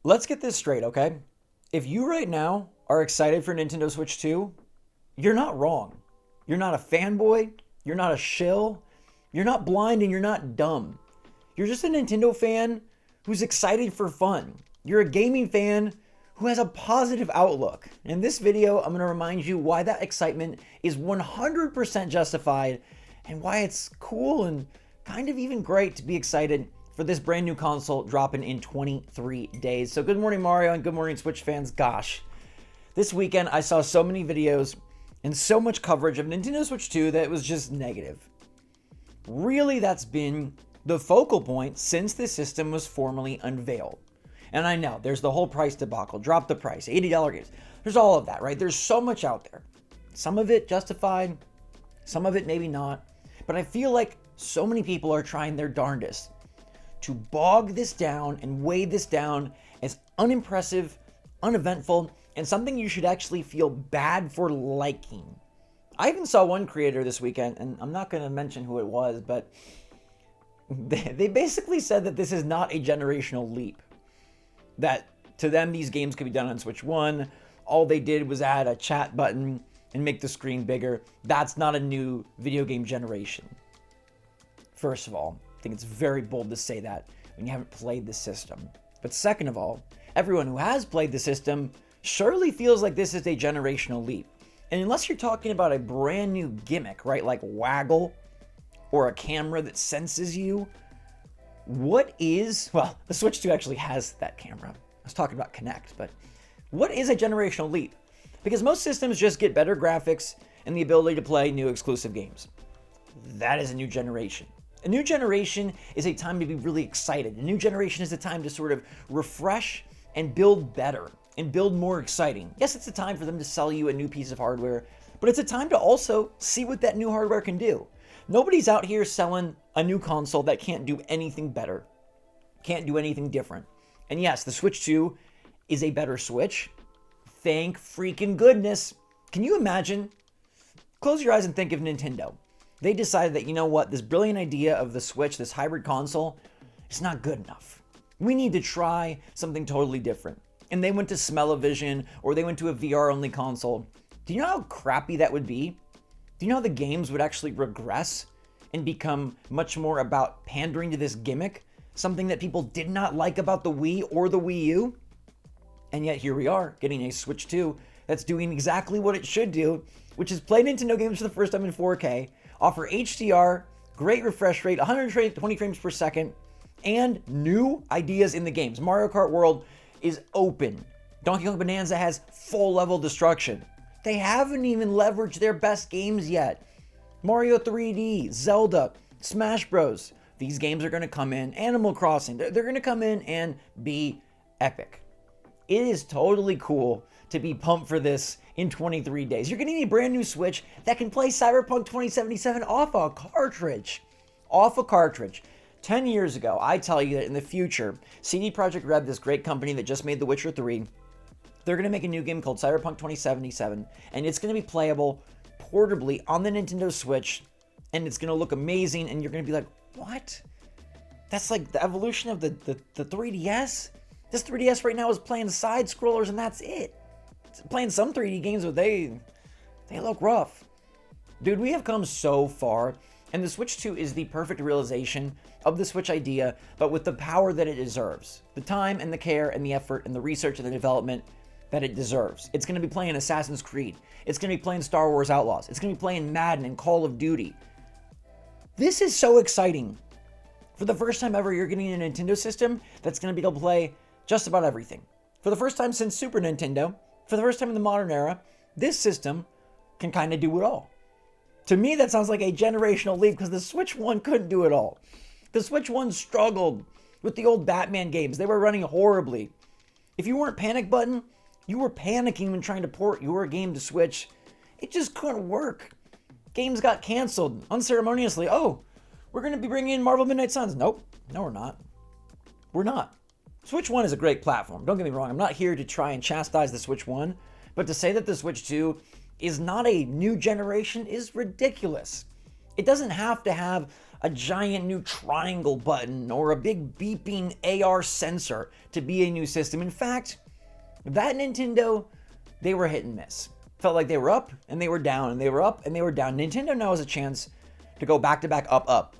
Let's get this straight, okay? If you right now are excited for Nintendo Switch 2, you're not wrong. You're not a fanboy, you're not a shill, you're not blind, and you're not dumb. You're just a Nintendo fan who's excited for fun. You're a gaming fan who has a positive outlook. In this video, I'm going to remind you why that excitement is 100% justified and why it's cool and kind of even great to be excited for this brand new console dropping in 23 days. So good morning, Mario, and good morning, Switch fans. Gosh, this weekend I saw so many videos and so much coverage of Nintendo Switch 2 that it was just negative. Really, that's been the focal point since the system was formally unveiled. And I know there's the whole price debacle, drop the price, $80 games. There's all of that, right? There's so much out there. Some of it justified, some of it maybe not. But I feel like so many people are trying their darndest to bog this down and weigh this down as unimpressive, uneventful, and something you should actually feel bad for liking. I even saw one creator this weekend, and I'm not going to mention who it was, but they basically said that this is not a generational leap. That to them, these games could be done on Switch 1. All they did was add a chat button and make the screen bigger. That's not a new video game generation. First of all, I think it's very bold to say that when you haven't played the system. But second of all, everyone who has played the system surely feels like this is a generational leap. And unless you're talking about a brand new gimmick, right, like Waggle or a camera that senses you, what is, well, the Switch 2 actually has that camera. I was talking about Kinect, but what is a generational leap? Because most systems just get better graphics and the ability to play new exclusive games. That is a new generation. A new generation is a time to be really excited. A new generation is a time to sort of refresh and build better and build more exciting. Yes, it's a time for them to sell you a new piece of hardware, but it's a time to also see what that new hardware can do. Nobody's out here selling a new console that can't do anything better, can't do anything different. And yes, the Switch 2 is a better Switch. Thank freaking goodness. Can you imagine? Close your eyes and think of Nintendo. They decided that, you know what, this brilliant idea of the Switch, this hybrid console, is not good enough. We need to try something totally different. And they went to Smell-O-Vision, or they went to a VR-only console. Do you know how crappy that would be? Do you know how the games would actually regress and become much more about pandering to this gimmick? Something that people did not like about the Wii or the Wii U? And yet here we are, getting a Switch 2 that's doing exactly what it should do, which is play Nintendo games for the first time in 4K, offer HDR, great refresh rate, 120 frames per second, and new ideas in the games. Mario Kart World is open. Donkey Kong Bonanza has full level destruction. They haven't even leveraged their best games yet. Mario 3D, Zelda, Smash Bros. These games are going to come in. Animal Crossing, they're going to come in and be epic. It is totally cool to be pumped for this in 23 days. You're getting a brand new Switch that can play Cyberpunk 2077 off a cartridge. Off a cartridge. 10 years ago, I tell you that in the future, CD Projekt Red, this great company that just made The Witcher 3, they're going to make a new game called Cyberpunk 2077, and it's going to be playable portably on the Nintendo Switch, and it's going to look amazing, and you're going to be like, what? That's like the evolution of the 3DS? This 3DS right now is playing side scrollers, and that's it. It's playing some 3D games, but they look rough. Dude, we have come so far, and the Switch 2 is the perfect realization of the Switch idea, but with the power that it deserves. The time and the care and the effort and the research and the development that it deserves. It's going to be playing Assassin's Creed. It's going to be playing Star Wars Outlaws. It's going to be playing Madden and Call of Duty. This is so exciting. For the first time ever, you're getting a Nintendo system that's going to be able to play just about everything. For the first time since Super Nintendo, for the first time in the modern era, this system can kind of do it all. To me, that sounds like a generational leap because the Switch 1 couldn't do it all. The Switch 1 struggled with the old Batman games. They were running horribly. If you weren't Panic Button, you were panicking when trying to port your game to Switch. It just couldn't work. Games got canceled unceremoniously. Oh, we're going to be bringing in Marvel Midnight Suns. Nope. No, we're not. We're not. Switch 1 is a great platform. Don't get me wrong. I'm not here to try and chastise the Switch 1, but to say that the Switch 2 is not a new generation is ridiculous. It doesn't have to have a giant new triangle button or a big beeping AR sensor to be a new system. In fact, that Nintendo, they were hit and miss. Felt like they were up and they were down and they were up and they were down. Nintendo now has a chance to go back to back, up, up.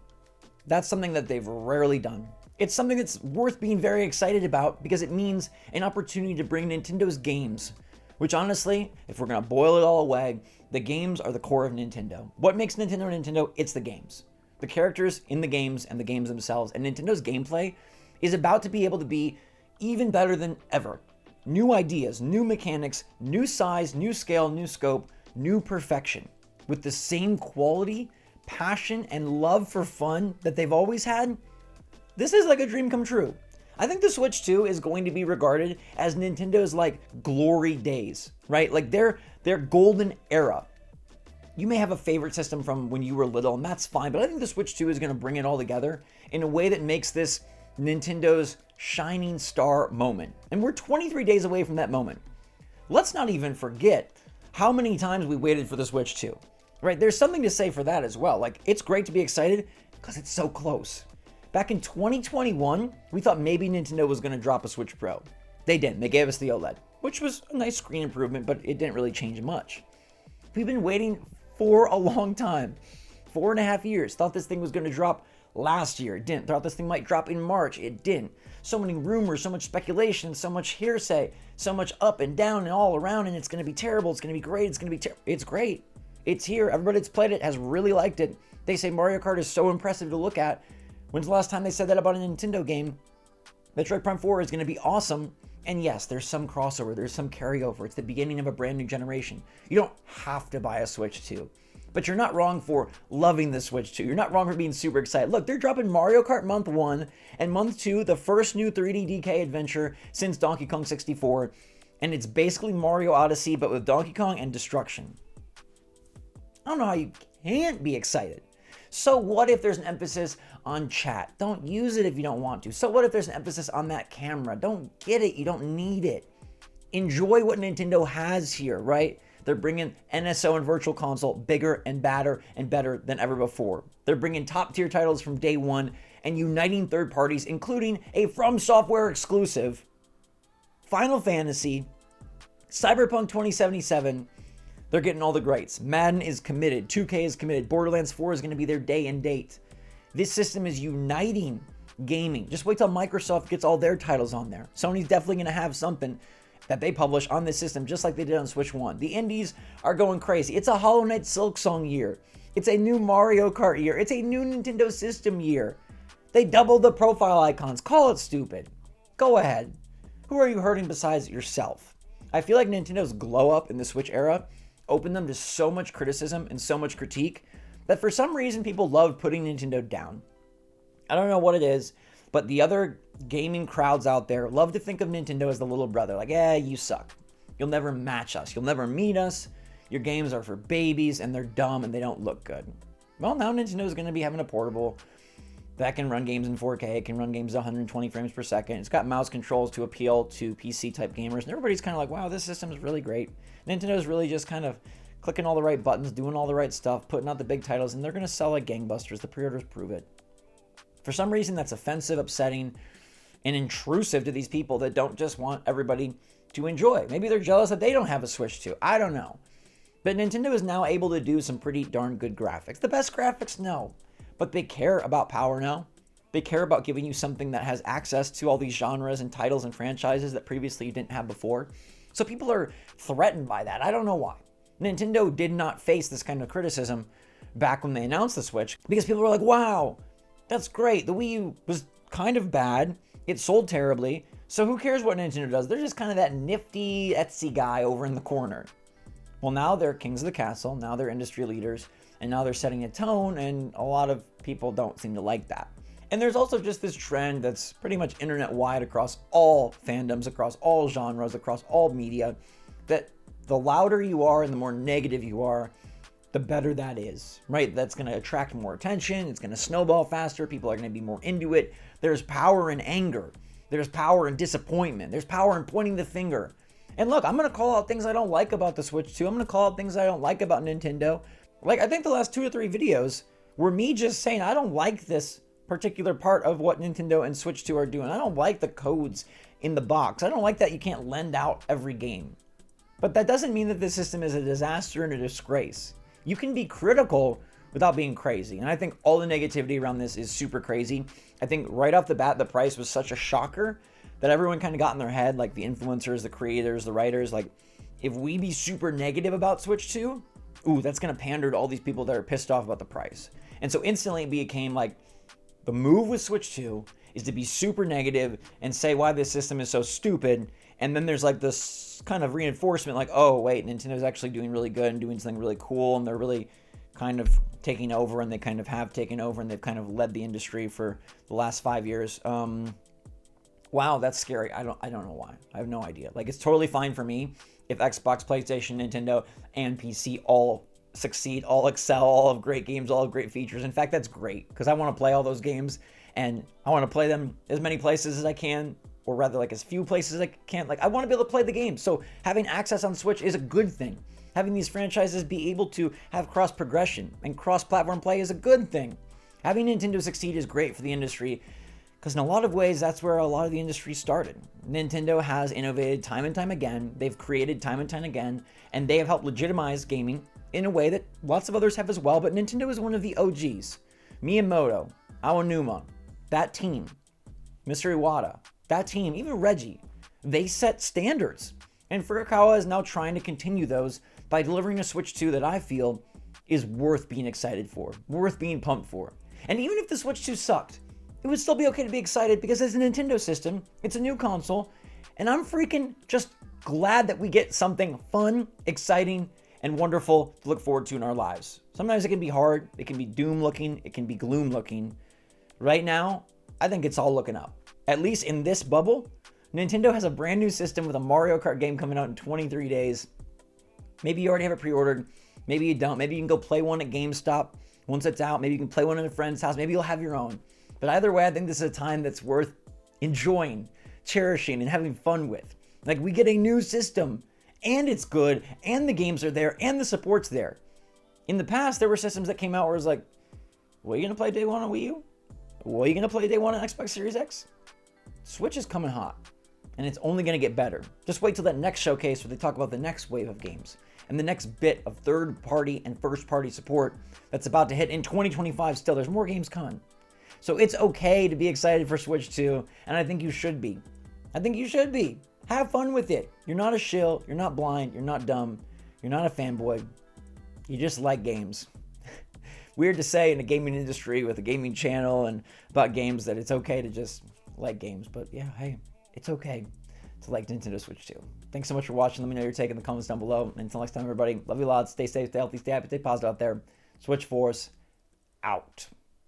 That's something that they've rarely done. It's something that's worth being very excited about because it means an opportunity to bring Nintendo's games, which honestly, if we're going to boil it all away, the games are the core of Nintendo. What makes Nintendo Nintendo? It's the games. The characters in the games and the games themselves. And Nintendo's gameplay is about to be able to be even better than ever. New ideas, new mechanics, new size, new scale, new scope, new perfection. With the same quality, passion, and love for fun that they've always had. This is like a dream come true. I think the Switch 2 is going to be regarded as Nintendo's like glory days, right? Like their golden era. You may have a favorite system from when you were little, and that's fine, but I think the Switch 2 is going to bring it all together in a way that makes this Nintendo's shining star moment. And we're 23 days away from that moment. Let's not even forget how many times we waited for the Switch 2, right? There's something to say for that as well. Like, it's great to be excited because it's so close. Back in 2021, we thought maybe Nintendo was going to drop a Switch Pro. They didn't. They gave us the OLED, which was a nice screen improvement, but it didn't really change much. We've been waiting for a long time. 4.5 years. Thought this thing was going to drop last year. It didn't. Thought this thing might drop in March. It didn't. So many rumors, so much speculation, so much hearsay, so much up and down and all around, and it's going to be terrible. It's going to be great. It's going to be terrible. It's great. It's here. Everybody that's played it has really liked it. They say Mario Kart is so impressive to look at. When's the last time they said that about a Nintendo game? Metroid Prime 4 is going to be awesome. And yes, there's some crossover. There's some carryover. It's the beginning of a brand new generation. You don't have to buy a Switch 2. But you're not wrong for loving the Switch 2. You're not wrong for being super excited. Look, they're dropping Mario Kart Month 1 and Month 2, the first new 3D DK adventure since Donkey Kong 64. And it's basically Mario Odyssey, but with Donkey Kong and destruction. I don't know how you can't be excited. So what if there's an emphasis on chat? Don't use it if you don't want to. So what if there's an emphasis on that camera? Don't get it. You don't need it. Enjoy what Nintendo has here, right? They're bringing NSO and Virtual Console bigger and badder and better than ever before. They're bringing top tier titles from day one and uniting third parties, including a From Software exclusive, Final Fantasy, Cyberpunk 2077. They're getting all the greats. Madden is committed. 2K is committed. Borderlands 4 is going to be their day and date. This system is uniting gaming. Just wait till Microsoft gets all their titles on there. Sony's definitely going to have something that they publish on this system just like they did on Switch 1. The indies are going crazy. It's a Hollow Knight Silksong year. It's a new Mario Kart year. It's a new Nintendo system year. They doubled the profile icons. Call it stupid. Go ahead. Who are you hurting besides yourself? I feel like Nintendo's glow up in the Switch era opened them to so much criticism and so much critique that for some reason people love putting Nintendo down. I don't know what it is, but the other gaming crowds out there love to think of Nintendo as the little brother. Like, you suck. You'll never match us. You'll never meet us. Your games are for babies and they're dumb and they don't look good. Well, now Nintendo's going to be having a portable that can run games in 4K. It can run games at 120 frames per second. It's got mouse controls to appeal to PC type gamers. And everybody's kind of like, wow, this system is really great. Nintendo's really just kind of clicking all the right buttons, doing all the right stuff, putting out the big titles, and they're going to sell like gangbusters. The pre-orders prove it. For some reason, that's offensive, upsetting, and intrusive to these people that don't just want everybody to enjoy. Maybe they're jealous that they don't have a Switch 2. I don't know. But Nintendo is now able to do some pretty darn good graphics. The best graphics? No. But they care about power now. They care about giving you something that has access to all these genres and titles and franchises that previously you didn't have before. So people are threatened by that. I don't know why. Nintendo did not face this kind of criticism back when they announced the Switch because people were like, wow, that's great. The Wii U was kind of bad. It sold terribly. So who cares what Nintendo does? They're just kind of that nifty Etsy guy over in the corner. Well, now they're kings of the castle. Now they're industry leaders. And now they're setting a tone. And a lot of people don't seem to like that. And there's also just this trend that's pretty much internet-wide across all fandoms, across all genres, across all media, that the louder you are and the more negative you are, the better that is, right? That's going to attract more attention. It's going to snowball faster. People are going to be more into it. There's power in anger. There's power in disappointment. There's power in pointing the finger. And look, I'm going to call out things I don't like about the Switch 2. I'm going to call out things I don't like about Nintendo. Like, I think the last 2 or 3 videos were me just saying, I don't like this particular part of what Nintendo and Switch 2 are doing. I don't like the codes in the box. I don't like that you can't lend out every game. But that doesn't mean that this system is a disaster and a disgrace. You can be critical without being crazy. And I think all the negativity around this is super crazy. I think right off the bat, the price was such a shocker that everyone kind of got in their head, like the influencers, the creators, the writers, like, if we be super negative about Switch 2, ooh, that's going to pander to all these people that are pissed off about the price. And so instantly it became like, the move with Switch 2 is to be super negative and say why this system is so stupid. And then there's like this kind of reinforcement, like, oh, wait, Nintendo's actually doing really good and doing something really cool. And they're really kind of taking over, and they kind of have taken over, and they've kind of led the industry for the last 5 years. Wow, that's scary. I don't know why. I have no idea. Like, it's totally fine for me if Xbox, PlayStation, Nintendo, and PC all succeed, all excel, all have great games, all have great features. In fact, that's great, because I want to play all those games, and I want to play them as many places as I can, or rather, like, as few places as I can. Like, I want to be able to play the game. So having access on Switch is a good thing. Having these franchises be able to have cross progression and cross-platform play is a good thing. Having Nintendo succeed is great for the industry, because in a lot of ways, that's where a lot of the industry started. Nintendo has innovated time and time again. They've created time and time again, and they have helped legitimize gaming in a way that lots of others have as well. But Nintendo is one of the OGs. Miyamoto, Aonuma, that team, Mr. Iwata, that team, even Reggie, they set standards. And Furukawa is now trying to continue those by delivering a Switch 2 that I feel is worth being excited for, worth being pumped for. And even if the Switch 2 sucked, it would still be okay to be excited, because it's a Nintendo system, it's a new console, and I'm freaking just glad that we get something fun, exciting, and wonderful to look forward to in our lives. Sometimes it can be hard, it can be doom looking, it can be gloom looking. Right now, I think it's all looking up. At least in this bubble, Nintendo has a brand new system with a Mario Kart game coming out in 23 days. Maybe you already have it pre-ordered, maybe you don't. Maybe you can go play one at GameStop once it's out. Maybe you can play one at a friend's house. Maybe you'll have your own. But either way, I think this is a time that's worth enjoying, cherishing, and having fun with. Like, we get a new system, and it's good, and the games are there, and the support's there. In the past, there were systems that came out where it was like, what are you going to play day one on Wii U? What are you going to play day one on Xbox Series X? Switch is coming hot, and it's only going to get better. Just wait till that next showcase where they talk about the next wave of games and the next bit of third-party and first-party support that's about to hit in 2025 still. There's more games coming. So it's okay to be excited for Switch 2, and I think you should be. I think you should be. Have fun with it. You're not a shill, you're not blind, you're not dumb, you're not a fanboy. You just like games. Weird to say in the gaming industry with a gaming channel and about games that it's okay to just like games, but yeah, hey, it's okay to like Nintendo Switch 2. Thanks so much for watching. Let me know your take in the comments down below. And until next time, everybody, love you lots. Stay safe, stay healthy, stay happy, stay positive out there. SwitchForce out.